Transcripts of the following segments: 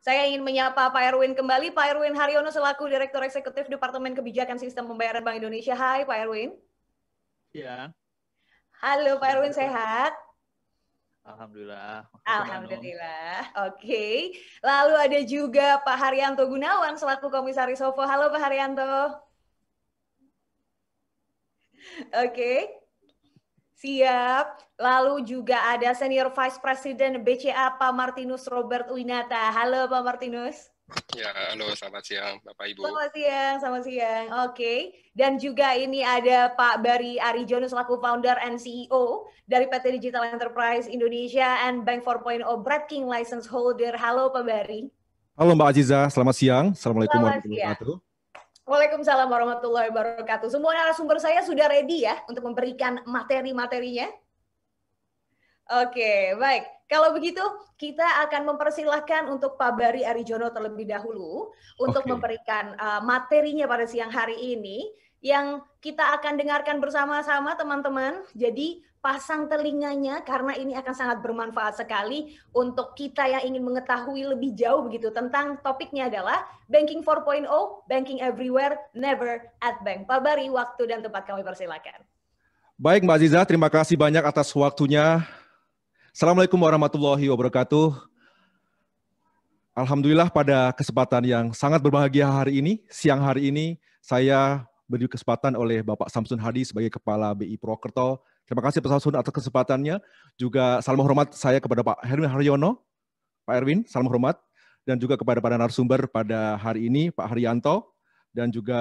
Saya ingin menyapa Pak Erwin kembali. Pak Erwin Haryono selaku Direktur Eksekutif Departemen Kebijakan Sistem Pembayaran Bank Indonesia. Hai Pak Erwin. Ya. Halo Pak Erwin, sehat? Alhamdulillah. Alhamdulillah. Oke. Lalu ada juga Pak Haryanto Gunawan selaku Komisaris OVO. Halo Pak Haryanto. Oke. Siap. Lalu juga ada Senior Vice President BCA Pak Martinus Robert Winata. Halo Pak Martinus. Ya, halo, selamat siang Bapak Ibu. Selamat siang. Oke. Dan juga ini ada Pak Bari Arijono selaku founder and CEO dari PT Digital Enterprise Indonesia and Bank 4.0 Breaking License Holder. Halo Pak Bari. Halo Mbak Aziza, selamat siang. Assalamualaikum warahmatullahi wabarakatuh. Waalaikumsalam warahmatullahi wabarakatuh. Semua narasumber saya sudah ready ya untuk memberikan materi-materinya. Oke, baik. Kalau begitu, kita akan mempersilahkan untuk Pak Bari Arijono terlebih dahulu untuk memberikan materinya pada siang hari ini yang kita akan dengarkan bersama-sama teman-teman. Jadi pasang telinganya karena ini akan sangat bermanfaat sekali untuk kita yang ingin mengetahui lebih jauh begitu tentang topiknya adalah Banking 4.0, Banking Everywhere, Never at Bank. Pak Bari, waktu dan tempat kami persilakan. Baik Mbak Aziza, terima kasih banyak atas waktunya. Assalamualaikum warahmatullahi wabarakatuh. Alhamdulillah pada kesempatan yang sangat berbahagia hari ini, siang hari ini, saya beri kesempatan oleh Bapak Samsun Hadi sebagai Kepala BI Purwokerto. Terima kasih Pak Samsun atas kesempatannya. Juga salam hormat saya kepada Pak Erwin Haryono. Pak Erwin, salam hormat. Dan juga kepada para narasumber pada hari ini, Pak Haryanto. Dan juga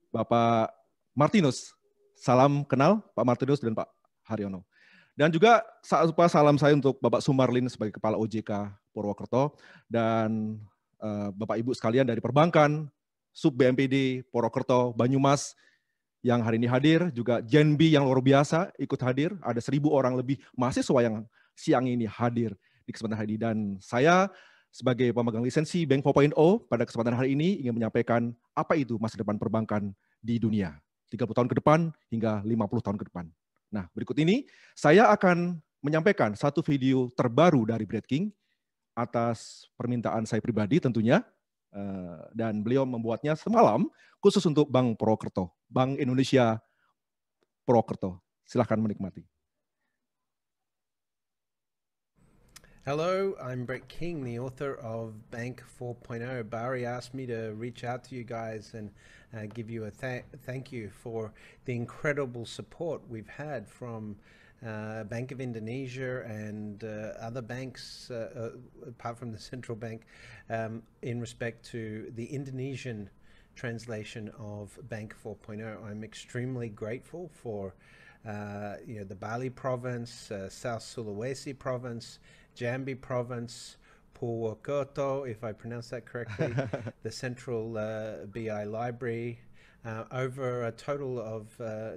Bapak Martinus. Salam kenal Pak Martinus dan Pak Haryono. Dan juga salam saya untuk Bapak Sumarlin sebagai Kepala OJK Purwokerto dan Bapak Ibu sekalian dari perbankan, Sub BMPD Purwokerto, Banyumas yang hari ini hadir, juga Genbi yang luar biasa ikut hadir, ada 1.000 orang lebih mahasiswa yang siang ini hadir di kesempatan hari ini. Dan saya sebagai pemegang lisensi Bank 4.0 pada kesempatan hari ini ingin menyampaikan apa itu masa depan perbankan di dunia, 30 tahun ke depan hingga 50 tahun ke depan. Nah, berikut ini saya akan menyampaikan satu video terbaru dari Breaking atas permintaan saya pribadi tentunya, dan beliau membuatnya semalam khusus untuk Bank Purwokerto, Bank Indonesia Purwokerto. Silahkan menikmati. Hello, I'm Brett King, the author of Bank 4.0. Barry asked me to reach out to you guys and give you a thank you for the incredible support we've had from Bank of Indonesia and other banks, apart from the central bank, in respect to the Indonesian translation of Bank 4.0. I'm extremely grateful for the Bali province, South Sulawesi province, Jambi province, Purwokerto, if I pronounce that correctly, the Central BI Library, over a total of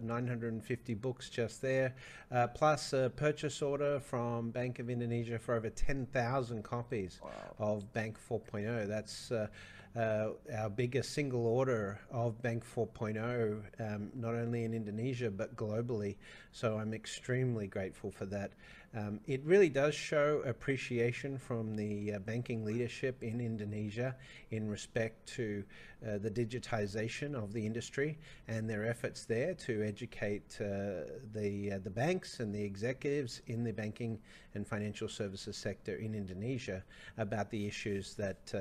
950 books just there, plus a purchase order from Bank of Indonesia for over 10,000 copies of Bank 4.0. That's our biggest single order of Bank 4.0, not only in Indonesia, but globally. So I'm extremely grateful for that. It really does show appreciation from the banking leadership in Indonesia in respect to the digitization of the industry and their efforts there to educate the banks and the executives in the banking and financial services sector in Indonesia about the issues that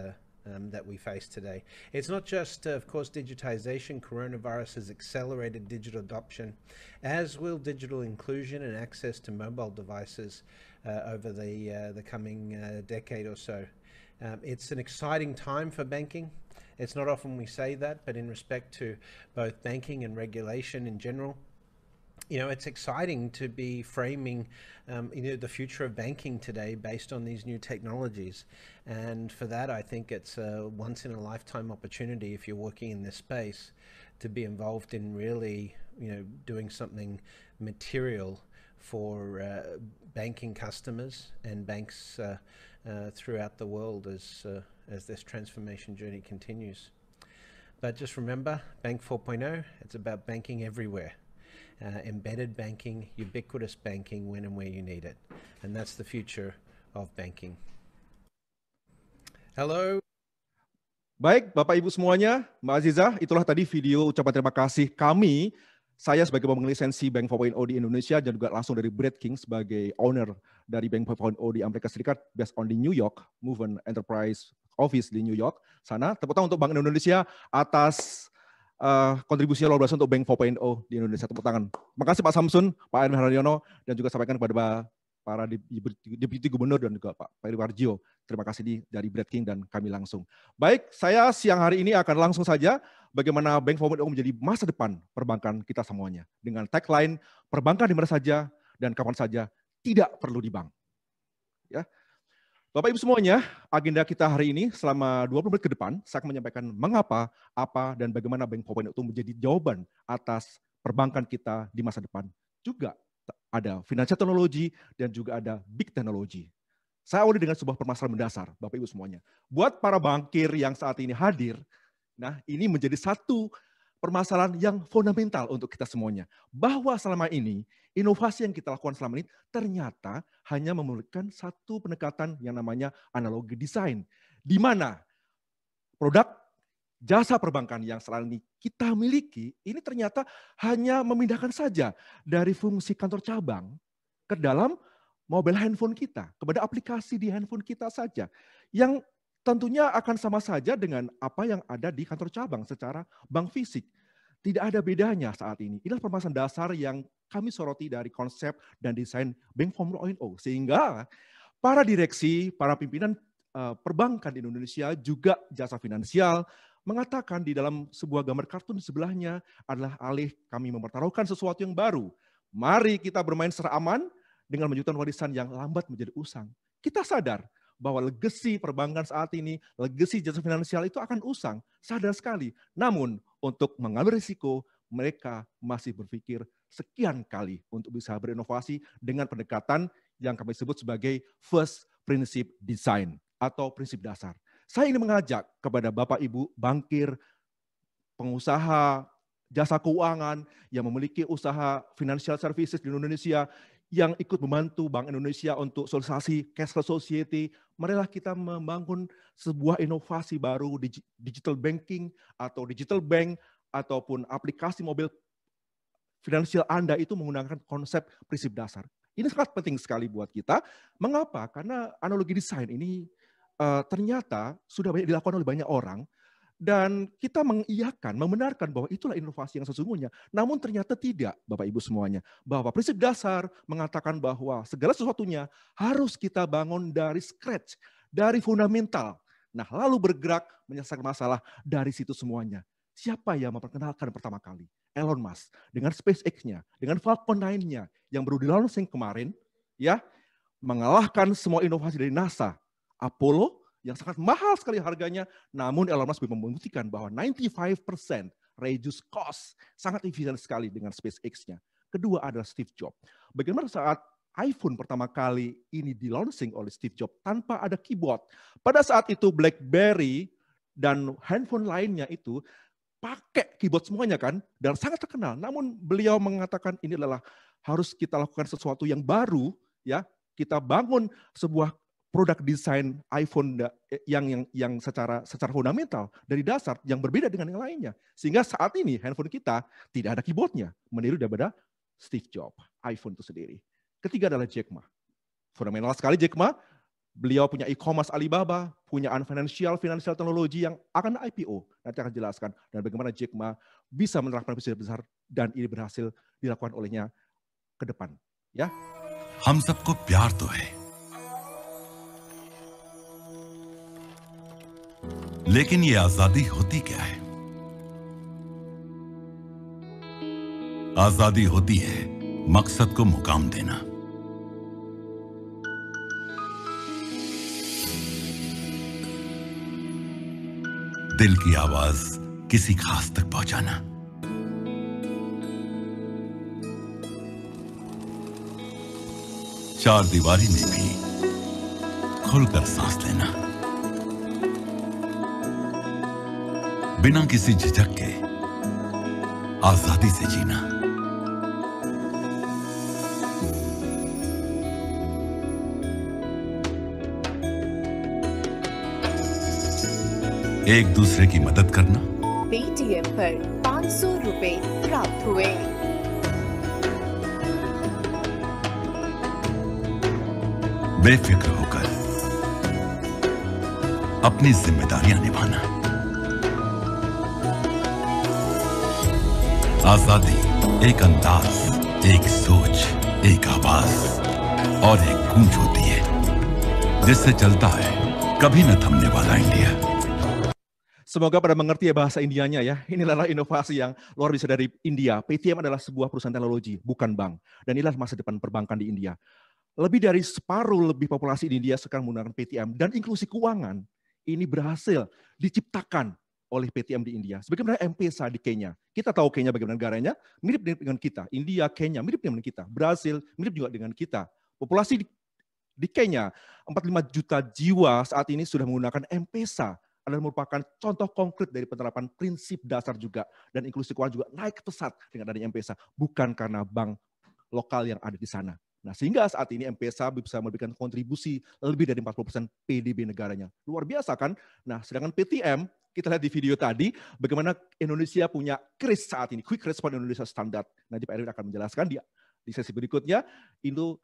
that we face today. It's not just, of course, digitization. Coronavirus has accelerated digital adoption, as will digital inclusion and access to mobile devices over the coming decade or so. It's an exciting time for banking. It's not often we say that, but in respect to both banking and regulation in general, it's exciting to be framing the future of banking today based on these new technologies. And for that, I think it's a once in a lifetime opportunity if you're working in this space to be involved in really, doing something material for banking customers and banks throughout the world as this transformation journey continues. But just remember, Bank 4.0, it's about banking everywhere. Embedded banking, ubiquitous banking, when and where you need it. And that's the future of banking. Hello. Baik, Bapak Ibu semuanya, Mbak Aziza, itulah tadi video ucapan terima kasih kami. Saya sebagai pemegang lisensi Bank 4.0 di Indonesia dan juga langsung dari Brad King sebagai owner dari Bank 4.0 di Amerika Serikat based on di New York, Movement Enterprise Office di New York sana. Tepuk tangan untuk Bank Indonesia atas kontribusi luar biasa untuk Bank 4.0 di Indonesia. Tepuk tangan. Terima kasih Pak Samsun, Pak Erwin Haryono, dan juga sampaikan kepada para Deputi Gubernur dan juga Pak Peri Warjio. Terima kasih dari Brad King dan kami langsung. Baik, saya siang hari ini akan langsung saja bagaimana Bank 4.0 menjadi masa depan perbankan kita semuanya. Dengan tagline, perbankan di mana saja dan kapan saja, tidak perlu di bank. Ya. Bapak Ibu semuanya, agenda kita hari ini selama 20 menit ke depan, saya akan menyampaikan mengapa, apa, dan bagaimana Bank 4.0 itu menjadi jawaban atas perbankan kita di masa depan. Juga ada financial technology dan juga ada big technology. Saya awali dengan sebuah permasalahan mendasar, Bapak Ibu semuanya. Buat para bankir yang saat ini hadir, nah ini menjadi satu permasalahan yang fundamental untuk kita semuanya. Bahwa selama ini, inovasi yang kita lakukan selama ini ternyata hanya memerlukan satu pendekatan yang namanya analogi desain. Di mana produk jasa perbankan yang selama ini kita miliki, ini ternyata hanya memindahkan saja dari fungsi kantor cabang ke dalam mobile handphone kita, kepada aplikasi di handphone kita saja. Yang tentunya akan sama saja dengan apa yang ada di kantor cabang secara bank fisik. Tidak ada bedanya saat ini. Inilah permasalahan dasar yang kami soroti dari konsep dan desain Bank 4.0. Sehingga para direksi, para pimpinan perbankan di Indonesia, juga jasa finansial, mengatakan di dalam sebuah gambar kartun di sebelahnya adalah alih kami mempertaruhkan sesuatu yang baru. Mari kita bermain secara aman dengan melanjutkan warisan yang lambat menjadi usang. Kita sadar bahwa legasi perbankan saat ini, legasi jasa finansial itu akan usang, sadar sekali. Namun untuk mengambil risiko, mereka masih berpikir sekian kali untuk bisa berinovasi dengan pendekatan yang kami sebut sebagai first principle design atau prinsip dasar. Saya ingin mengajak kepada Bapak Ibu bankir, pengusaha, jasa keuangan yang memiliki usaha financial services di Indonesia yang ikut membantu Bank Indonesia untuk sosialisasi cashless society. Marilah kita membangun sebuah inovasi baru digital banking atau digital bank ataupun aplikasi mobil finansial Anda itu menggunakan konsep prinsip dasar. Ini sangat penting sekali buat kita. Mengapa? Karena analogi desain ini ternyata sudah banyak dilakukan oleh banyak orang dan kita mengiyakan, membenarkan bahwa itulah inovasi yang sesungguhnya. Namun ternyata tidak, Bapak Ibu semuanya. Bahwa prinsip dasar mengatakan bahwa segala sesuatunya harus kita bangun dari scratch, dari fundamental. Nah, lalu bergerak menyelesaikan masalah dari situ semuanya. Siapa yang memperkenalkan pertama kali? Elon Musk dengan SpaceX-nya, dengan Falcon 9-nya yang baru di-launching kemarin, ya, mengalahkan semua inovasi dari NASA. Apollo yang sangat mahal sekali harganya, namun Elon Musk membuktikan bahwa 95% reduce cost, sangat efisien sekali dengan SpaceX-nya. Kedua adalah Steve Jobs. Bagaimana saat iPhone pertama kali ini di-launching oleh Steve Jobs tanpa ada keyboard. Pada saat itu BlackBerry dan handphone lainnya itu pakai keyboard semuanya kan, dan sangat terkenal. Namun beliau mengatakan ini adalah harus kita lakukan sesuatu yang baru, ya. Kita bangun sebuah produk desain iPhone yang secara fundamental dari dasar yang berbeda dengan yang lainnya. Sehingga saat ini handphone kita tidak ada keyboardnya, meniru daripada Steve Jobs, iPhone itu sendiri. Ketiga adalah Jack Ma. Fundamental sekali Jack Ma. Beliau punya e-commerce Alibaba, punya financial technology yang akan IPO. Nanti akan jelaskan dan bagaimana Jack Ma bisa menerapkan prinsip besar dan ini berhasil dilakukan olehnya ke depan. Ya. हम सबको प्यार तो है, लेकिन ये आजादी होती क्या है? आजादी होती है मकसद को मुकाम देना, दिल की आवाज किसी खास तक पहुंचाना, चार दीवारी में भी खुलकर सांस लेना, बिना किसी झिझक के आजादी से जीना। एक दूसरे की मदद करना। पेटीएम पर 500 रुपए प्राप्त हुए। बेफिक्र होकर अपनी जिम्मेदारियां निभाना। आजादी एक अंदाज, एक सोच, एक आवाज और एक गूंज होती है जिससे चलता है कभी न थमने वाला India. Semoga pada mengerti ya bahasa Indianya ya. Inilah inovasi yang luar biasa dari India. PTM adalah sebuah perusahaan teknologi, bukan bank. Dan inilah masa depan perbankan di India. Lebih dari separuh lebih populasi di India sekarang menggunakan PTM. Dan inklusi keuangan ini berhasil diciptakan oleh PTM di India. Sebagaimana M-Pesa di Kenya. Kita tahu Kenya bagaimana negaranya, mirip dengan kita. India, Kenya, mirip dengan kita. Brasil, mirip juga dengan kita. Populasi di Kenya, 45 juta jiwa saat ini sudah menggunakan M-Pesa. Adalah merupakan contoh konkret dari penerapan prinsip dasar juga. Dan inklusi keuangan juga naik pesat dengan adanya M-Pesa. Bukan karena bank lokal yang ada di sana. Nah, sehingga saat ini M-Pesa bisa memberikan kontribusi lebih dari 40% PDB negaranya. Luar biasa kan? Nah, sedangkan PTM, kita lihat di video tadi, bagaimana Indonesia punya KRIS saat ini, Quick Response Indonesia Standard. Nanti Pak Erwin akan menjelaskan di sesi berikutnya, itu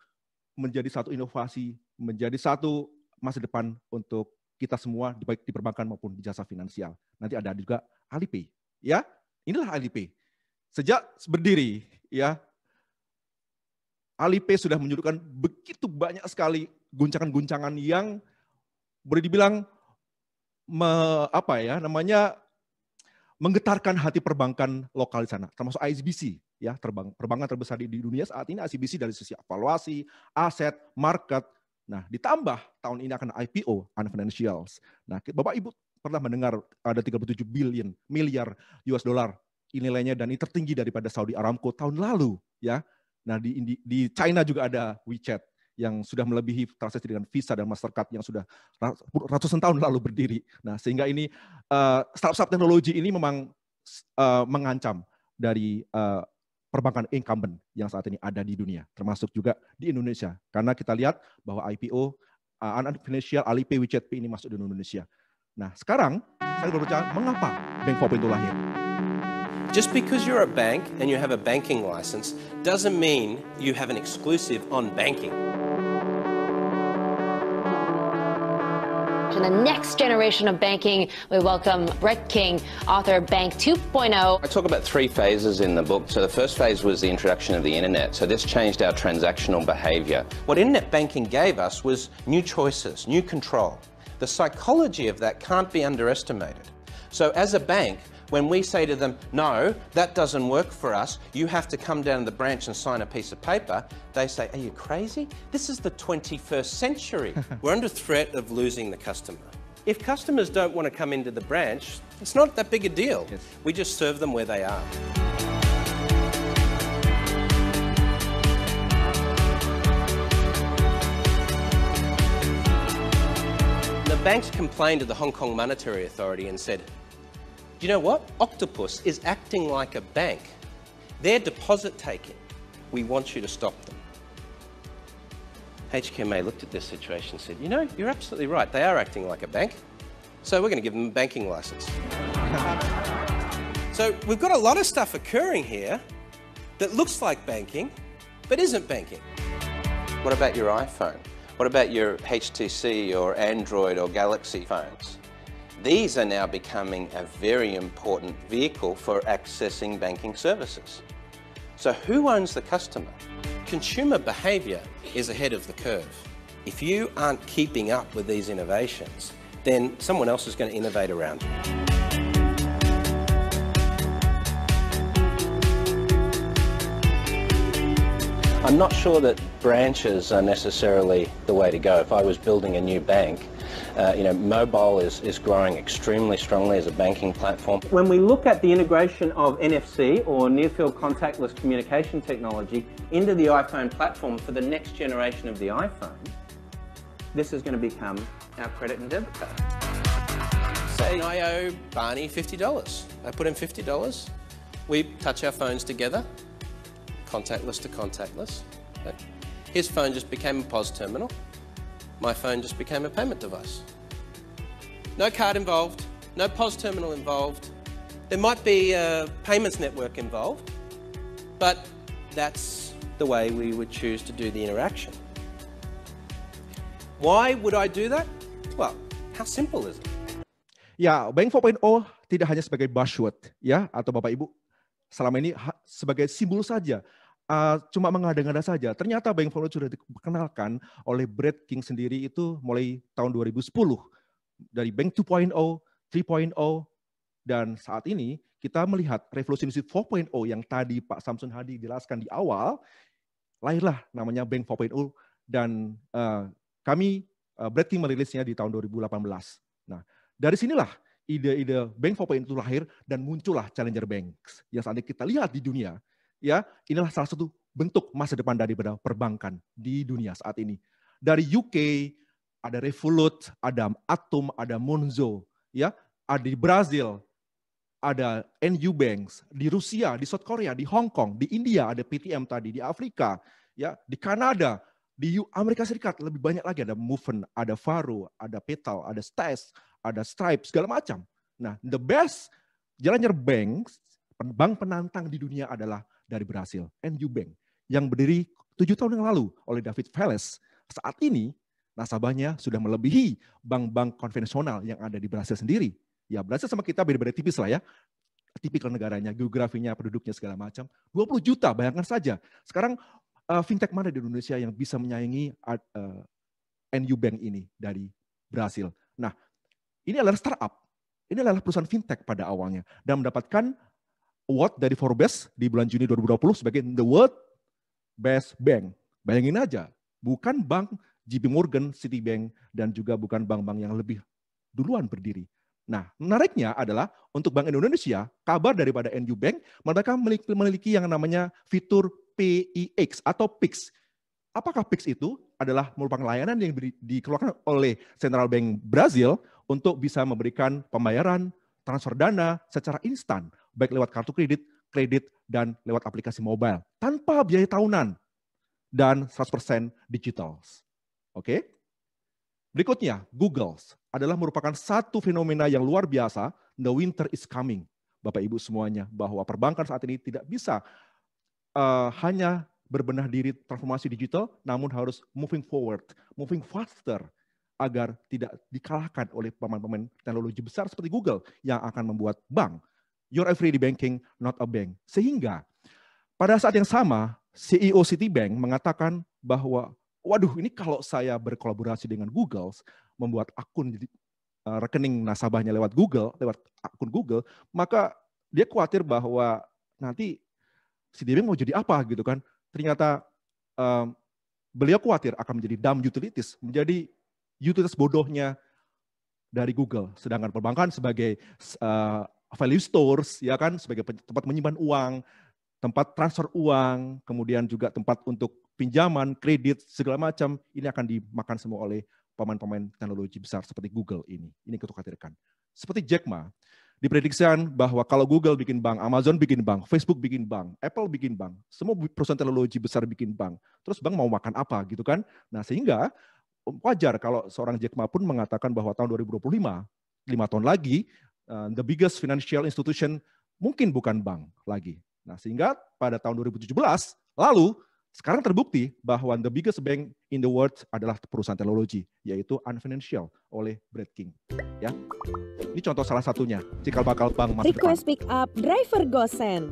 menjadi satu inovasi, menjadi satu masa depan untuk kita semua, baik di perbankan maupun di jasa finansial. Nanti ada juga Alipay. Ya, inilah Alipay. Sejak berdiri, ya, Alipay sudah menunjukkan begitu banyak sekali guncangan-guncangan yang boleh dibilang menggetarkan hati perbankan lokal di sana, termasuk ICBC, ya, perbankan terbesar di dunia saat ini. ICBC dari sisi evaluasi, aset, market. Nah, ditambah tahun ini akan IPO, Ant Financials. Nah, Bapak Ibu pernah mendengar ada 37 miliar US dollar nilainya, dan ini tertinggi daripada Saudi Aramco tahun lalu, ya. Nah, di China juga ada WeChat yang sudah melebihi transaksi dengan Visa dan Mastercard yang sudah ratusan tahun lalu berdiri. Nah, sehingga ini startup teknologi ini memang mengancam dari perbankan incumbent yang saat ini ada di dunia, termasuk juga di Indonesia. Karena kita lihat bahwa IPO, Ant Financial, Alipay, WeChat Pay ini masuk di Indonesia. Nah, sekarang saya berbicara mengapa Bank 4.0 lahir. Just because you're a bank and you have a banking license doesn't mean you have an exclusive on banking. In the next generation of banking, we welcome Brett King, author of Bank 2.0. I talk about 3 phases in the book. So the first phase was the introduction of the internet. So this changed our transactional behavior. What internet banking gave us was new choices, new control. The psychology of that can't be underestimated. So as a bank, when we say to them, no, that doesn't work for us, you have to come down to the branch and sign a piece of paper, they say, are you crazy? This is the 21st century. We're under threat of losing the customer. If customers don't want to come into the branch, it's not that big a deal. Yes. We just serve them where they are. The banks complained to the Hong Kong Monetary Authority and said, do you know what? Octopus is acting like a bank. They're deposit taking. We want you to stop them. HKMA looked at this situation and said, you know, you're absolutely right. They are acting like a bank. So we're going to give them a banking license. So we've got a lot of stuff occurring here that looks like banking, but isn't banking. What about your iPhone? What about your HTC or Android or Galaxy phones? These are now becoming a very important vehicle for accessing banking services. So who owns the customer? Consumer behaviour is ahead of the curve. If you aren't keeping up with these innovations, then someone else is going to innovate around you. I'm not sure that branches are necessarily the way to go. If I was building a new bank, mobile is growing extremely strongly as a banking platform. When we look at the integration of NFC or near-field contactless communication technology into the iPhone platform for the next generation of the iPhone, this is going to become our credit and debit card. Say I owe Barney $50. I put in $50. We touch our phones together, contactless to contactless. His phone just became a POS terminal. My phone just became a payment device. No card involved, no POS terminal involved. There might be a payments network involved, but that's the way we would choose to do the interaction. Why would I do that? Well, how simple is it? Ya, Bank 4.0 tidak hanya sebagai buzzword, ya, atau Bapak Ibu selama ini sebagai simbol saja, cuma mengada-ngada saja. Ternyata Bank 4.0 sudah diperkenalkan oleh Brad King sendiri itu mulai tahun 2010 dari Bank 2.0, 3.0, dan saat ini kita melihat revolusi industri 4.0 yang tadi Pak Samsun Hadi jelaskan di awal, lahirlah namanya Bank 4.0 dan kami Brad King merilisnya di tahun 2018. Nah, dari sinilah ide-ide Bank 4.0 itu lahir dan muncullah Challenger Banks yang saat ini kita lihat di dunia. Ya, inilah salah satu bentuk masa depan daripada perbankan di dunia saat ini. Dari UK ada Revolut, ada Atom, ada Monzo, ya, ada di Brazil, ada NU Banks, di Rusia, di South Korea, di Hong Kong, di India ada PTM tadi, di Afrika, ya, di Kanada, di Amerika Serikat lebih banyak lagi ada Movement, ada Faro, ada Petal, ada Stas, ada Stripe, segala macam. Nah, the best Challenger Banks, bank penantang di dunia adalah dari Brasil, NU Bank, yang berdiri 7 tahun yang lalu oleh David Vélez. Saat ini nasabahnya sudah melebihi bank-bank konvensional yang ada di Brasil sendiri. Ya, Brasil sama kita beda-beda tipis lah ya. Tipikal negaranya, geografinya, penduduknya segala macam. 20 juta, bayangkan saja. Sekarang fintech mana di Indonesia yang bisa menyaingi NU Bank ini dari Brasil. Nah, ini adalah startup. Ini adalah perusahaan fintech pada awalnya. Dan mendapatkan award dari Forbes di bulan Juni 2020 sebagai The World Best Bank. Bayangin aja, bukan bank JP Morgan, Citibank, dan juga bukan bank-bank yang lebih duluan berdiri. Nah, menariknya adalah untuk Bank Indonesia, kabar daripada NU Bank, mereka memiliki yang namanya fitur PIX atau PIX. Apakah PIX itu? Adalah merupakan layanan yang dikeluarkan oleh Central Bank Brazil untuk bisa memberikan pembayaran, transfer dana secara instan, baik lewat kartu kredit, dan lewat aplikasi mobile, tanpa biaya tahunan, dan 100% digital. Oke? Berikutnya, Google adalah merupakan satu fenomena yang luar biasa, the winter is coming. Bapak Ibu semuanya, bahwa perbankan saat ini tidak bisa hanya berbenah diri transformasi digital, namun harus moving forward, moving faster, agar tidak dikalahkan oleh pemain-pemain teknologi besar seperti Google yang akan membuat bank. You're everyday banking, not a bank. Sehingga pada saat yang sama, CEO Citibank mengatakan bahwa waduh, ini kalau saya berkolaborasi dengan Google, membuat akun rekening nasabahnya lewat Google, lewat akun Google, maka dia khawatir bahwa nanti Citibank mau jadi apa gitu kan. Ternyata beliau khawatir akan menjadi dumb utilities, menjadi utilitas bodohnya dari Google. Sedangkan perbankan sebagai value stores, ya kan, sebagai tempat menyimpan uang, tempat transfer uang, kemudian juga tempat untuk pinjaman, kredit, segala macam, ini akan dimakan semua oleh pemain-pemain teknologi besar seperti Google ini. Ini kita khawatirkan. Seperti Jack Ma, diprediksikan bahwa kalau Google bikin bank, Amazon bikin bank, Facebook bikin bank, Apple bikin bank, semua perusahaan teknologi besar bikin bank. Terus bank mau makan apa gitu kan? Nah, sehingga wajar kalau seorang Jack Ma pun mengatakan bahwa tahun 2025, 5 tahun lagi, the biggest financial institution mungkin bukan bank lagi. Nah, sehingga pada tahun 2017, lalu sekarang terbukti bahwa the biggest bank in the world adalah perusahaan teknologi, yaitu Ant Financial oleh Brad King. Ya, ini contoh salah satunya, cikal bakal bank masa depan. Request pick up driver GoSend.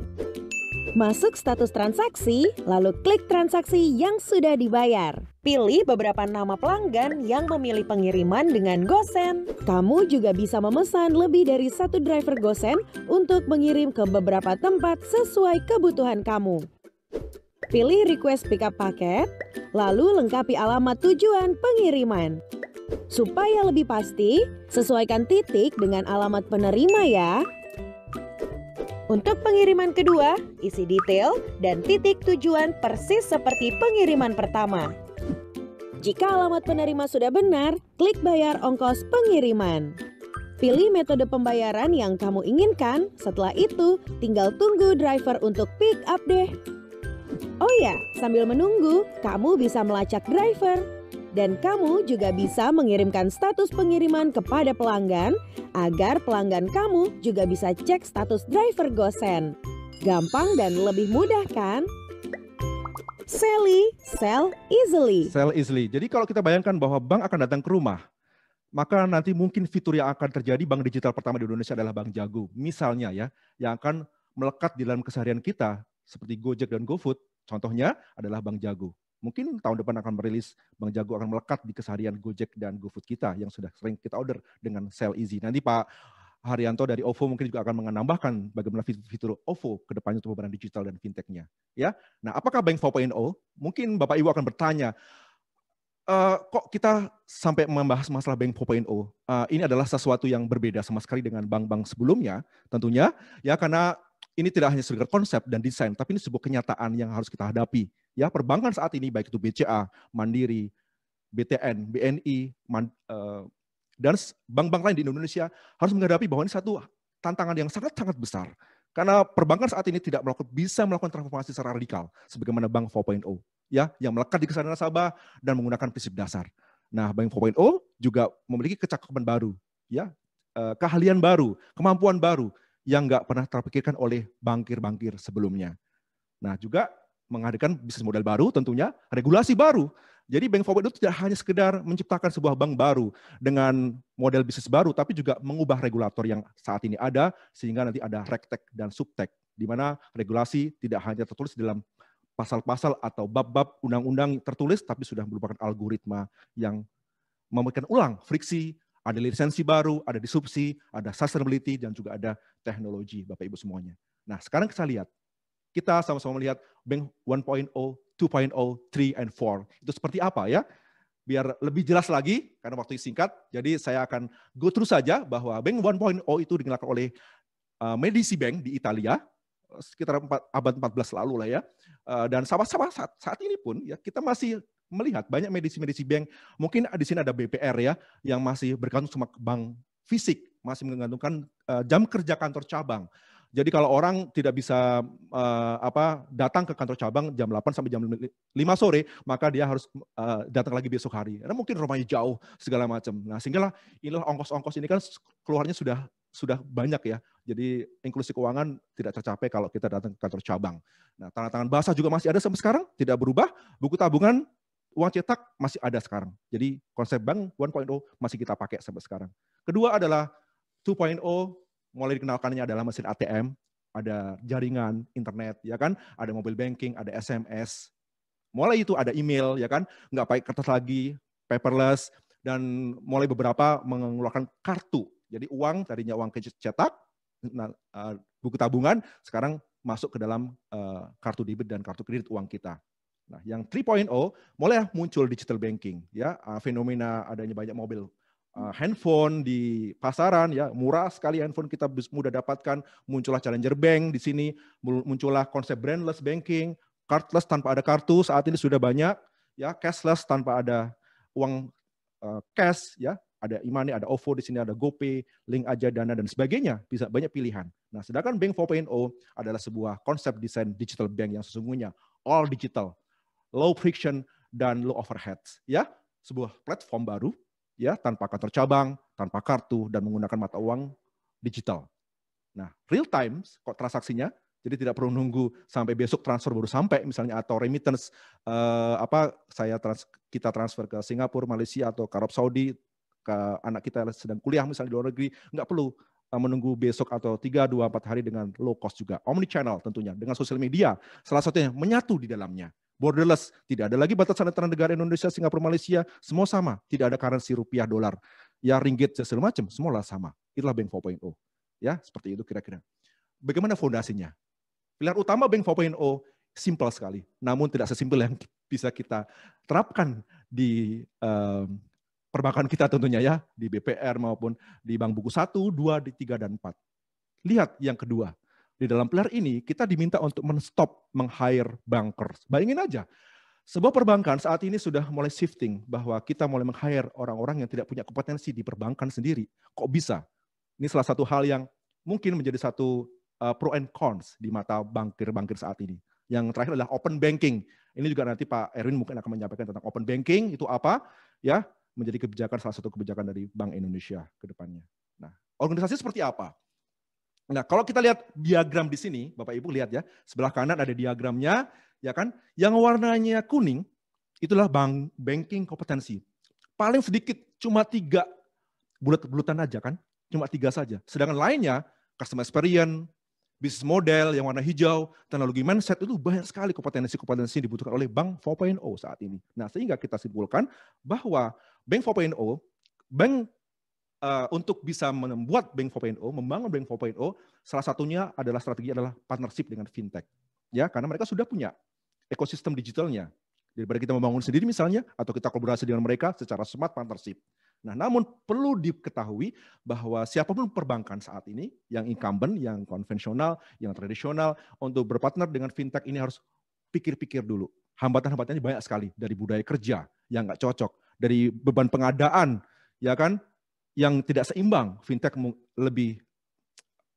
Masuk status transaksi, lalu klik transaksi yang sudah dibayar. Pilih beberapa nama pelanggan yang memilih pengiriman dengan GoSend. Kamu juga bisa memesan lebih dari satu driver GoSend untuk mengirim ke beberapa tempat sesuai kebutuhan kamu. Pilih request pick up paket, lalu lengkapi alamat tujuan pengiriman. Supaya lebih pasti, sesuaikan titik dengan alamat penerima ya. Untuk pengiriman kedua, isi detail dan titik tujuan persis seperti pengiriman pertama. Jika alamat penerima sudah benar, klik bayar ongkos pengiriman. Pilih metode pembayaran yang kamu inginkan, setelah itu tinggal tunggu driver untuk pick up deh. Oh ya, sambil menunggu, kamu bisa melacak driver. Dan kamu juga bisa mengirimkan status pengiriman kepada pelanggan agar pelanggan kamu juga bisa cek status driver GoSend. Gampang dan lebih mudah kan? Sally, sell easily. Sell easily. Jadi kalau kita bayangkan bahwa bank akan datang ke rumah, maka nanti mungkin fitur yang akan terjadi bank digital pertama di Indonesia adalah Bank Jago. Misalnya ya, yang akan melekat di dalam keseharian kita seperti Gojek dan GoFood. Contohnya adalah Bank Jago. Mungkin tahun depan akan merilis Bank Jago akan melekat di keseharian Gojek dan GoFood kita yang sudah sering kita order dengan Sell Easy. Nanti Pak Haryanto dari OVO mungkin juga akan menambahkan bagaimana fitur OVO ke depannya untuk pembayaran digital dan fintech-nya. Ya, nah apakah Bank 4.0? Mungkin Bapak Ibu akan bertanya, kok kita sampai membahas masalah Bank 4.0? Ini adalah sesuatu yang berbeda sama sekali dengan bank-bank sebelumnya, tentunya ya karena ini tidak hanya sekedar konsep dan desain, tapi ini sebuah kenyataan yang harus kita hadapi. Ya, perbankan saat ini baik itu BCA, Mandiri, BTN, BNI, dan bank-bank lain di Indonesia harus menghadapi bahwa ini satu tantangan yang sangat-sangat besar. Karena perbankan saat ini tidak bisa melakukan transformasi secara radikal sebagaimana Bank 4.0, ya, yang melekat di kesadaran nasabah dan menggunakan prinsip dasar. Nah, Bank 4.0 juga memiliki kecakapan baru, ya, keahlian baru, kemampuan baru yang nggak pernah terpikirkan oleh bankir-bankir sebelumnya. Nah, juga menghadirkan bisnis model baru, tentunya regulasi baru. Jadi Bank 4.0 tidak hanya sekedar menciptakan sebuah bank baru dengan model bisnis baru, tapi juga mengubah regulator yang saat ini ada, sehingga nanti ada regtech dan subtech, di mana regulasi tidak hanya tertulis dalam pasal-pasal atau bab-bab undang-undang tertulis, tapi sudah merupakan algoritma yang memberikan ulang friksi, ada lisensi baru, ada disrupsi, ada sustainability, dan juga ada teknologi, Bapak Ibu semuanya. Nah, sekarang kita lihat, kita sama-sama melihat Bank 1.0, 2.0, 3, and 4. Itu seperti apa ya? Biar lebih jelas lagi, karena waktu singkat, jadi saya akan go through saja bahwa Bank 1.0 itu dikenalkan oleh Medici Bank di Italia, sekitar abad 14 lalu lah ya. Dan sama-sama saat ini pun ya kita masih melihat banyak Medici Bank, mungkin di sini ada BPR ya, yang masih bergantung sama bank fisik, masih menggantungkan jam kerja kantor cabang. Jadi kalau orang tidak bisa datang ke kantor cabang jam 8 sampai jam 5 sore, maka dia harus datang lagi besok hari. Karena mungkin rumahnya jauh segala macam. Nah, sehingga inilah ongkos-ongkos ini kan keluarnya sudah banyak ya. Jadi inklusi keuangan tidak tercapai kalau kita datang ke kantor cabang. Nah, tanda tangan basah juga masih ada sampai sekarang, tidak berubah. Buku tabungan, uang cetak masih ada sekarang. Jadi konsep Bank 1.0 masih kita pakai sampai sekarang. Kedua adalah 2.0, mulai dikenalkannya adalah mesin ATM, ada jaringan internet, ya kan, ada mobile banking, ada SMS. Mulai itu ada email, ya kan, nggak pakai kertas lagi, paperless, dan mulai beberapa mengeluarkan kartu. Jadi uang tadinya uang cetak, buku tabungan sekarang masuk ke dalam kartu debit dan kartu kredit uang kita. Nah, yang 3.0 mulai muncul digital banking, ya, fenomena adanya banyak mobil handphone di pasaran, ya, murah sekali handphone kita mudah dapatkan, muncullah challenger bank di sini, muncullah konsep brandless banking, cardless tanpa ada kartu, saat ini sudah banyak, ya, cashless tanpa ada uang cash, ya, ada e-money, ada OVO di sini, ada GoPay, Link Aja, Dana, dan sebagainya, bisa banyak pilihan. Nah, sedangkan Bank 4.0 adalah sebuah konsep desain digital bank yang sesungguhnya all digital, low friction, dan low overheads, ya, sebuah platform baru, ya, tanpa kantor cabang, tanpa kartu, dan menggunakan mata uang digital. Nah, real time kok transaksinya, jadi tidak perlu nunggu sampai besok transfer baru sampai, misalnya, atau remittance, kita transfer ke Singapura, Malaysia, atau ke Arab Saudi, ke anak kita sedang kuliah misalnya di luar negeri, nggak perlu menunggu besok atau 3, 2, 4 hari dengan low cost juga. Omnichannel tentunya, dengan sosial media, salah satunya menyatu di dalamnya. Borderless, tidak ada lagi batasan antara negara Indonesia, Singapura, Malaysia, semua sama. Tidak ada currency rupiah, dolar, ya, ringgit, segala macam, semualah sama. Itulah Bank 4.0. Ya, seperti itu kira-kira. Bagaimana fondasinya? Pilihan utama Bank 4.0 simpel sekali, namun tidak sesimpel yang bisa kita terapkan di perbankan kita tentunya ya, di BPR maupun di Bank Buku 1, 2, 3, dan 4. Lihat yang kedua. Di dalam pilar ini, kita diminta untuk men-stop meng-hire bankers. Bayangin aja, sebuah perbankan saat ini sudah mulai shifting, bahwa kita mulai meng-hire orang-orang yang tidak punya kompetensi di perbankan sendiri. Kok bisa? Ini salah satu hal yang mungkin menjadi satu pro and cons di mata bankir-bankir saat ini. Yang terakhir adalah open banking. Ini juga nanti Pak Erwin mungkin akan menyampaikan tentang open banking itu apa, ya, menjadi kebijakan salah satu kebijakan dari Bank Indonesia ke depannya. Nah, organisasi seperti apa? Nah, kalau kita lihat diagram di sini, Bapak Ibu lihat ya, sebelah kanan ada diagramnya, ya kan? Yang warnanya kuning itulah banking kompetensi. Paling sedikit cuma 3 bulat-bulatan aja kan, cuma 3 saja. Sedangkan lainnya customer experience, bisnis model yang warna hijau, teknologi mindset itu banyak sekali kompetensi-kompetensi yang dibutuhkan oleh Bank 4.0 saat ini. Nah, sehingga kita simpulkan bahwa Bank 4.0, untuk bisa membuat Bank 4.0, membangun Bank 4.0, salah satunya adalah strategi adalah partnership dengan fintech. Ya, karena mereka sudah punya ekosistem digitalnya. Daripada kita membangun sendiri misalnya, atau kita kolaborasi dengan mereka secara smart partnership. Nah, namun perlu diketahui bahwa siapapun perbankan saat ini, yang incumbent, yang konvensional, yang tradisional, untuk berpartner dengan fintech ini harus pikir-pikir dulu. Hambatan-hambatannya banyak sekali, dari budaya kerja yang nggak cocok, dari beban pengadaan, ya kan, yang tidak seimbang. Fintech lebih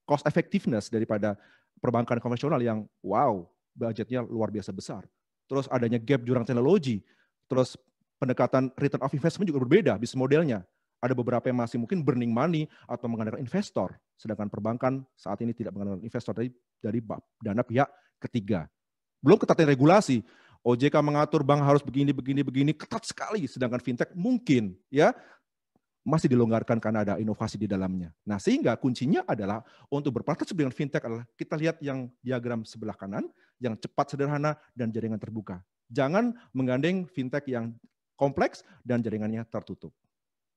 cost effectiveness daripada perbankan konvensional yang wow, budgetnya luar biasa besar. Terus adanya gap jurang teknologi, terus pendekatan return of investment juga berbeda bisnis modelnya. Ada beberapa yang masih mungkin burning money atau mengandalkan investor, sedangkan perbankan saat ini tidak mengandalkan investor dari dana pihak ketiga. Belum ketatnya regulasi, OJK mengatur bank harus begini, ketat sekali, sedangkan fintech mungkin ya masih dilonggarkan karena ada inovasi di dalamnya. Nah, sehingga kuncinya adalah untuk berpartnership dengan fintech adalah kita lihat yang diagram sebelah kanan, yang cepat, sederhana, dan jaringan terbuka. Jangan menggandeng fintech yang kompleks dan jaringannya tertutup.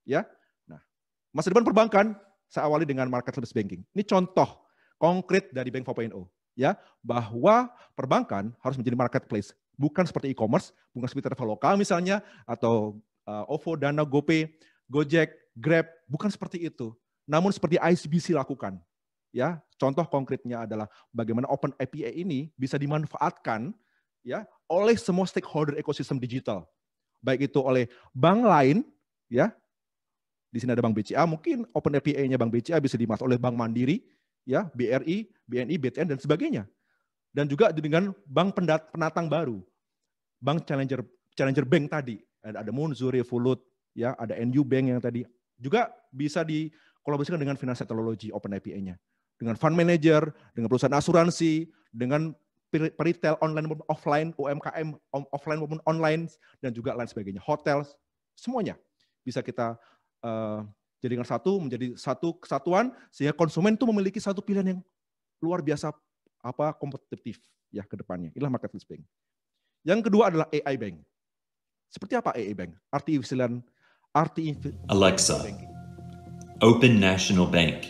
Ya. Nah, masa depan perbankan saya awali dengan marketplace banking. Ini contoh konkret dari Bank 4.0, ya, bahwa perbankan harus menjadi marketplace, bukan seperti e-commerce, bukan seperti Traveloka misalnya atau OVO, Dana, GoPay, Gojek, Grab, bukan seperti itu. Namun seperti ICBC lakukan. Ya, contoh konkretnya adalah bagaimana Open API ini bisa dimanfaatkan ya oleh semua stakeholder ekosistem digital. Baik itu oleh bank lain, ya, di sini ada Bank BCA, mungkin Open API-nya Bank BCA bisa dimanfaatkan oleh Bank Mandiri, ya, BRI, BNI, BTN, dan sebagainya. Dan juga dengan bank pendatang baru, bank challenger bank tadi, ada Munzur, Revolut, ya, ada NU Bank yang tadi, juga bisa dikolaborasikan dengan financial technology Open API-nya. Dengan fund manager, dengan perusahaan asuransi, dengan retail online maupun offline, UMKM offline maupun online, dan juga lain sebagainya. Hotel, semuanya bisa kita jadikan menjadi satu kesatuan, sehingga konsumen itu memiliki satu pilihan yang luar biasa kompetitif ya ke depannya. Inilah marketplace bank. Yang kedua adalah AI bank. Seperti apa AI bank? Alexa, open National Bank.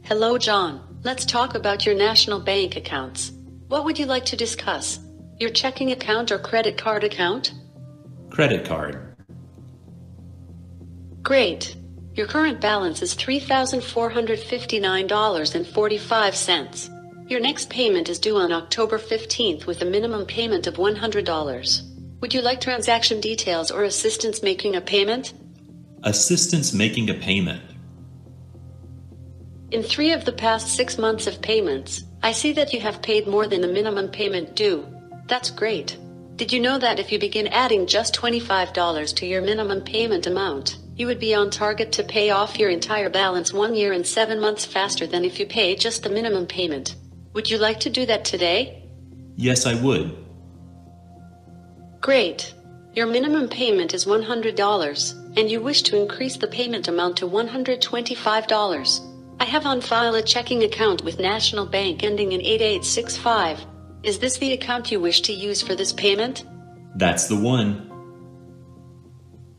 Hello, John. Let's talk about your national bank accounts. What would you like to discuss? Your checking account or credit card account? Credit card. Great. Your current balance is $3,459.45. Your next payment is due on October 15th with a minimum payment of $100. Would you like transaction details or assistance making a payment? Assistance making a payment. In 3 of the past 6 months of payments, I see that you have paid more than the minimum payment due. That's great. Did you know that if you begin adding just $25 to your minimum payment amount, you would be on target to pay off your entire balance 1 year and 7 months faster than if you pay just the minimum payment? Would you like to do that today? Yes, I would. Great. Your minimum payment is $100, and you wish to increase the payment amount to $125. I have on file a checking account with National Bank ending in 8865. Is this the account you wish to use for this payment? That's the one.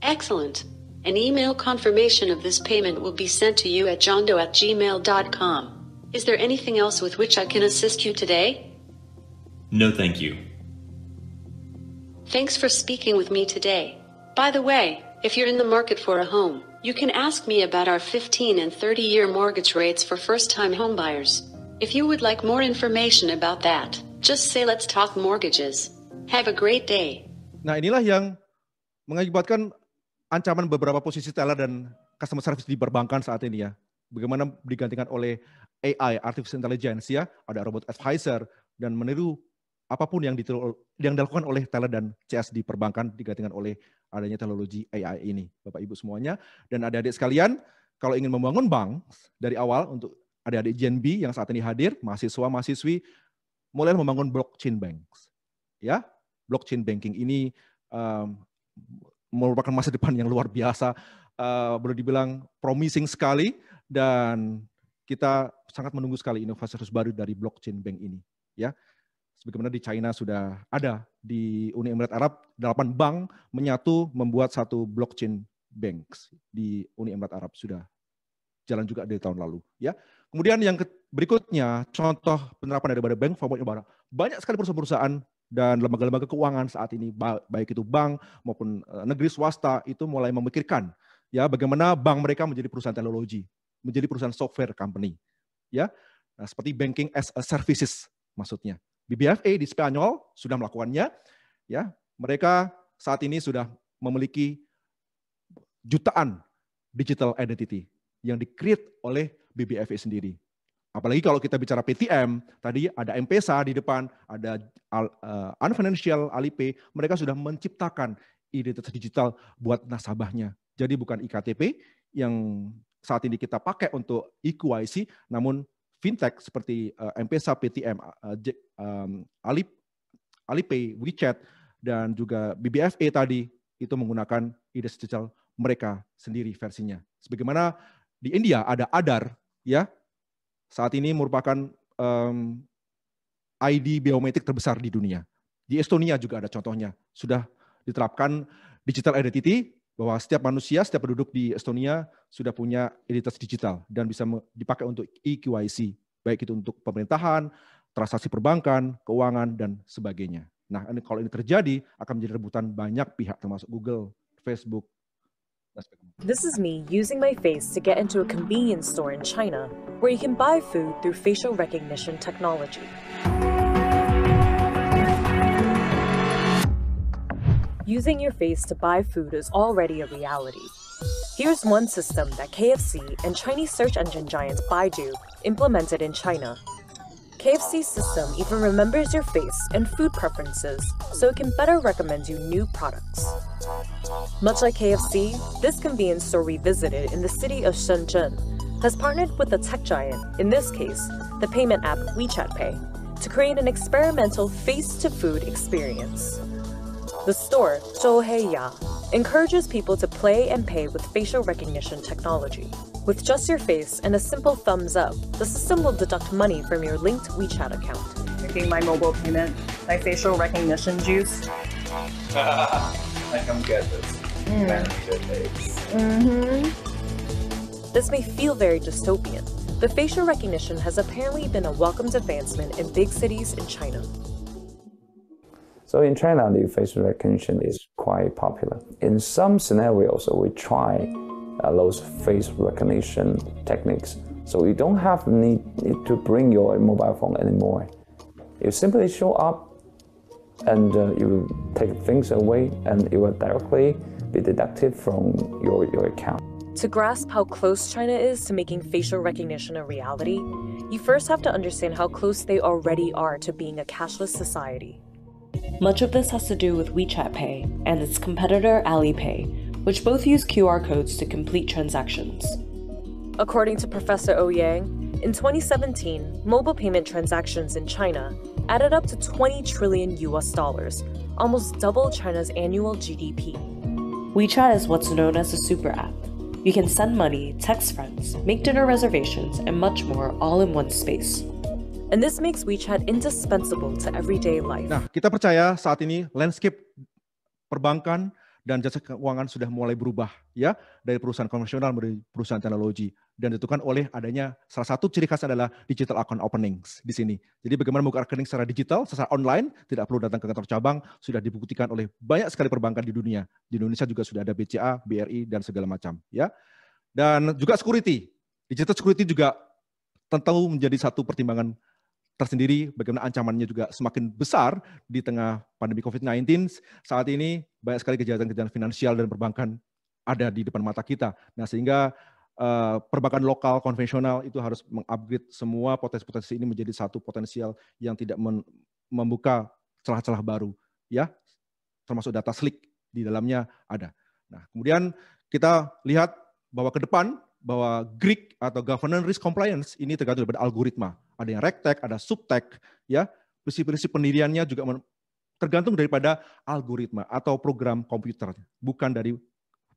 Excellent. An email confirmation of this payment will be sent to you at johndoe@gmail.com. Is there anything else with which I can assist you today? No, thank you. Thanks for speaking with me today. By the way, if you're in the market for a home, you can ask me about our 15 and 30-year mortgage rates for first-time homebuyers. If you would like more information about that, just say let's talk mortgages. Have a great day. Nah, inilah yang mengakibatkan ancaman beberapa posisi teller dan customer service di perbankan saat ini ya. Bagaimana digantikan oleh AI, artificial intelligence ya, ada robot advisor dan meniru apapun yang dilakukan oleh teller dan CS di perbankan digantikan oleh adanya teknologi AI ini, Bapak Ibu semuanya. Dan adik-adik sekalian, kalau ingin membangun bank dari awal untuk adik-adik Gen B yang saat ini hadir, mahasiswa-mahasiswi, mulai membangun blockchain banks. Ya, blockchain banking ini merupakan masa depan yang luar biasa, boleh dibilang promising sekali, dan kita sangat menunggu sekali inovasi baru dari blockchain bank ini. Ya, sebagaimana di China sudah ada, di Uni Emirat Arab 8 bank menyatu membuat satu blockchain banks di Uni Emirat Arab, sudah jalan juga dari tahun lalu. Ya, kemudian yang berikutnya contoh penerapan daripada bank 4.0, banyak sekali perusahaan-perusahaan dan lembaga-lembaga keuangan saat ini, baik itu bank maupun negeri swasta, itu mulai memikirkan ya bagaimana bank mereka menjadi perusahaan teknologi, menjadi perusahaan software company. Ya, nah, seperti banking as a services maksudnya. BBVA di Spanyol sudah melakukannya, ya. Mereka saat ini sudah memiliki jutaan digital identity yang di-create oleh BBVA sendiri. Apalagi kalau kita bicara PTM, tadi ada M-Pesa di depan, ada Unfinancial, Alipay, mereka sudah menciptakan identitas digital buat nasabahnya. Jadi bukan iktp yang saat ini kita pakai untuk EQIC, namun fintech seperti M-Pesa, PTM, Alipay, WeChat, dan juga BBVA tadi itu menggunakan identitas digital mereka sendiri versinya. Sebagaimana di India ada Aadhaar, ya, saat ini merupakan ID biometrik terbesar di dunia. Di Estonia juga ada contohnya, sudah diterapkan digital identity, bahwa setiap manusia, setiap penduduk di Estonia sudah punya identitas digital dan bisa dipakai untuk EQIC, baik itu untuk pemerintahan, transaksi perbankan, keuangan, dan sebagainya. Nah, kalau ini terjadi, akan menjadi rebutan banyak pihak, termasuk Google, Facebook. This is me using my face to get into a convenience store in China, where you can buy food through facial recognition technology. Using your face to buy food is already a reality. Here's one system that KFC and Chinese search engine giant Baidu implemented in China. KFC's system even remembers your face and food preferences, so it can better recommend you new products. Much like KFC, this convenience store we visited in the city of Shenzhen has partnered with a tech giant, in this case, the payment app WeChat Pay, to create an experimental face-to-food experience. The store, Zhouheiya, encourages people to play and pay with facial recognition technology. With just your face and a simple thumbs up, the system will deduct money from your linked WeChat account. Making my mobile payment, my facial recognition juice. I come get this. This may feel very dystopian, but facial recognition has apparently been a welcomed advancement in big cities in China. So in China, the facial recognition is quite popular. In some scenarios, we try those face recognition techniques. So you don't have need to bring your mobile phone anymore. You simply show up and you take things away and it will directly be deducted from your account. To grasp how close China is to making facial recognition a reality, you first have to understand how close they already are to being a cashless society. Much of this has to do with WeChat Pay and its competitor Alipay, which both use QR codes to complete transactions. According to Professor O Yang, in 2017, mobile payment transactions in China added up to $20 trillion, almost double China's annual GDP. WeChat is what's known as a super app. You can send money, text friends, make dinner reservations, and much more all in one space. And this makes WeChat indispensable to everyday life. Nah, kita percaya saat ini landscape perbankan dan jasa keuangan sudah mulai berubah, ya, dari perusahaan konvensional menjadi perusahaan teknologi, dan ditentukan oleh adanya salah satu ciri khas adalah digital account openings di sini. Jadi bagaimana membuka rekening secara digital, secara online, tidak perlu datang ke kantor cabang, sudah dibuktikan oleh banyak sekali perbankan di dunia. Di Indonesia juga sudah ada BCA, BRI, dan segala macam, ya. Dan juga security, digital security juga tentu menjadi satu pertimbangan tersendiri, bagaimana ancamannya juga semakin besar di tengah pandemi COVID-19. Saat ini banyak sekali kejahatan-kejahatan finansial dan perbankan ada di depan mata kita. Nah, sehingga perbankan lokal konvensional itu harus mengupgrade semua potensi-potensi ini menjadi satu potensial yang tidak membuka celah-celah baru, ya, termasuk data slick di dalamnya ada. Nah, kemudian kita lihat bahwa ke depan bahwa GRIC atau Governance Risk Compliance ini tergantung daripada algoritma. Ada yang RegTech, ada SubTech, ya. Prinsip-prinsip pendiriannya juga tergantung daripada algoritma atau program komputer, bukan dari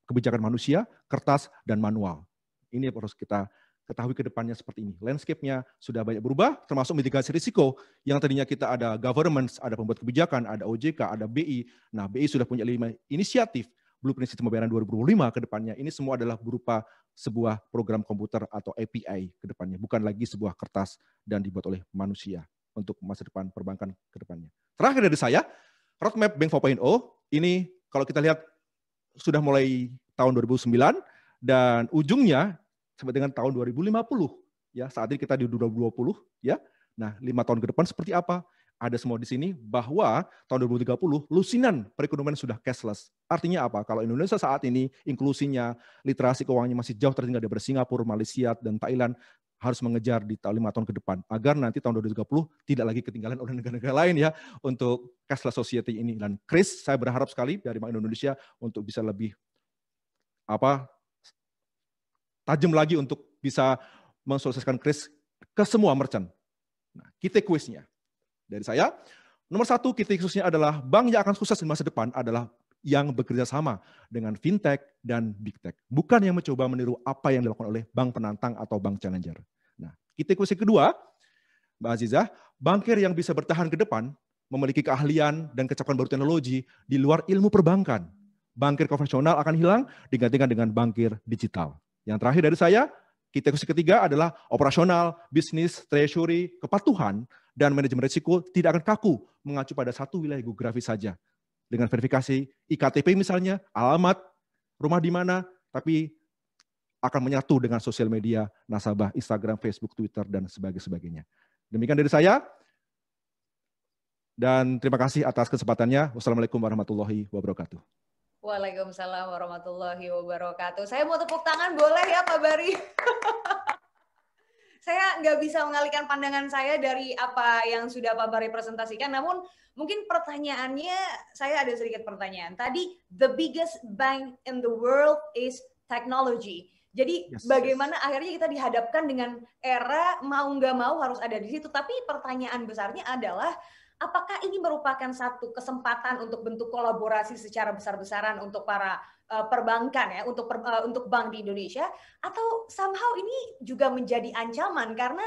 kebijakan manusia, kertas, dan manual. Ini harus kita ketahui ke depannya seperti ini. Landscape-nya sudah banyak berubah, termasuk mitigasi risiko, yang tadinya kita ada governance, ada pembuat kebijakan, ada OJK, ada BI. Nah, BI sudah punya 5 inisiatif, Blueprint Sistem Pembayaran 2025 ke depannya. Ini semua adalah berupa sebuah program komputer atau API ke depannya, bukan lagi sebuah kertas dan dibuat oleh manusia untuk masa depan perbankan ke depannya. Terakhir dari saya, Roadmap Bank 4.0, ini kalau kita lihat sudah mulai tahun 2009 dan ujungnya sampai dengan tahun 2050. Ya, saat ini kita di 2020, ya. Nah, 5 tahun ke depan seperti apa? Ada semua di sini bahwa tahun 2030 lusinan perekonomian sudah cashless. Artinya apa? Kalau Indonesia saat ini inklusinya, literasi keuangannya masih jauh tertinggal dari Singapura, Malaysia, dan Thailand, harus mengejar di 5 tahun ke depan agar nanti tahun 2030 tidak lagi ketinggalan oleh negara-negara lain ya untuk cashless society ini. Dan Chris, saya berharap sekali dari Bank Indonesia untuk bisa lebih tajam lagi untuk bisa mensosialisasikan Chris ke semua merchant. Nah, kita kuisnya dari saya. Nomor 1 kita khususnya adalah bank yang akan sukses di masa depan adalah yang bekerja sama dengan fintech dan big tech. Bukan yang mencoba meniru apa yang dilakukan oleh bank penantang atau bank challenger. Nah, kita kuis kedua, Mbak Azizah, bankir yang bisa bertahan ke depan memiliki keahlian dan kecapakan baru teknologi di luar ilmu perbankan. Bankir konvensional akan hilang digantikan dengan bankir digital. Yang terakhir dari saya, kita kuis ketiga adalah operasional, bisnis, treasury, kepatuhan, dan manajemen risiko tidak akan kaku mengacu pada satu wilayah geografis saja. Dengan verifikasi IKTP misalnya, alamat, rumah di mana, tapi akan menyatu dengan sosial media, nasabah, Instagram, Facebook, Twitter, dan sebagainya. Demikian dari saya, dan terima kasih atas kesempatannya. Wassalamualaikum warahmatullahi wabarakatuh. Waalaikumsalam warahmatullahi wabarakatuh. Saya mau tepuk tangan, boleh ya Pak Bari? Saya nggak bisa mengalihkan pandangan saya dari apa yang sudah Pak Bari presentasikan, namun mungkin pertanyaannya, saya ada sedikit pertanyaan. Tadi, the biggest bank in the world is technology. Jadi bagaimana akhirnya kita dihadapkan dengan era mau nggak mau harus ada di situ. Tapi pertanyaan besarnya adalah, apakah ini merupakan satu kesempatan untuk bentuk kolaborasi secara besar-besaran untuk para perbankan ya, untuk bank di Indonesia, atau somehow ini juga menjadi ancaman karena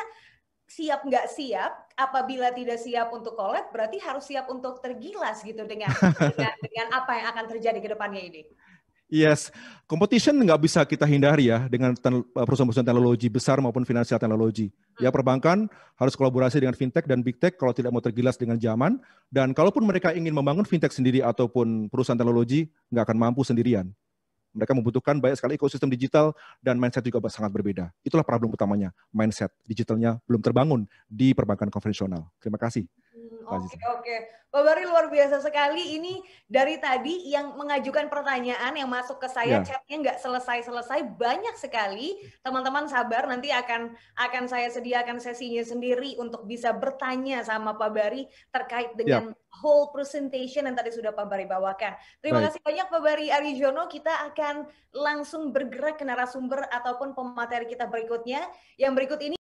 siap nggak siap, apabila tidak siap untuk collab, berarti harus siap untuk tergilas gitu dengan apa yang akan terjadi ke depannya ini. Yes, competition nggak bisa kita hindari ya dengan perusahaan-perusahaan teknologi besar maupun finansial teknologi. Ya, perbankan harus kolaborasi dengan fintech dan big tech kalau tidak mau tergilas dengan zaman. Dan kalaupun mereka ingin membangun fintech sendiri ataupun perusahaan teknologi, nggak akan mampu sendirian. Mereka membutuhkan banyak sekali ekosistem digital dan mindset juga sangat berbeda. Itulah problem utamanya, mindset digitalnya belum terbangun di perbankan konvensional. Terima kasih. Oke. Pak Bari luar biasa sekali. Ini dari tadi yang mengajukan pertanyaan yang masuk ke saya, chatnya nggak selesai-selesai, banyak sekali. Teman-teman sabar, nanti akan saya sediakan sesinya sendiri untuk bisa bertanya sama Pak Bari terkait dengan whole presentation yang tadi sudah Pak Bari bawakan. Terima kasih banyak Pak Bari Arijono. Kita akan langsung bergerak ke narasumber ataupun pemateri kita berikutnya. Yang berikut ini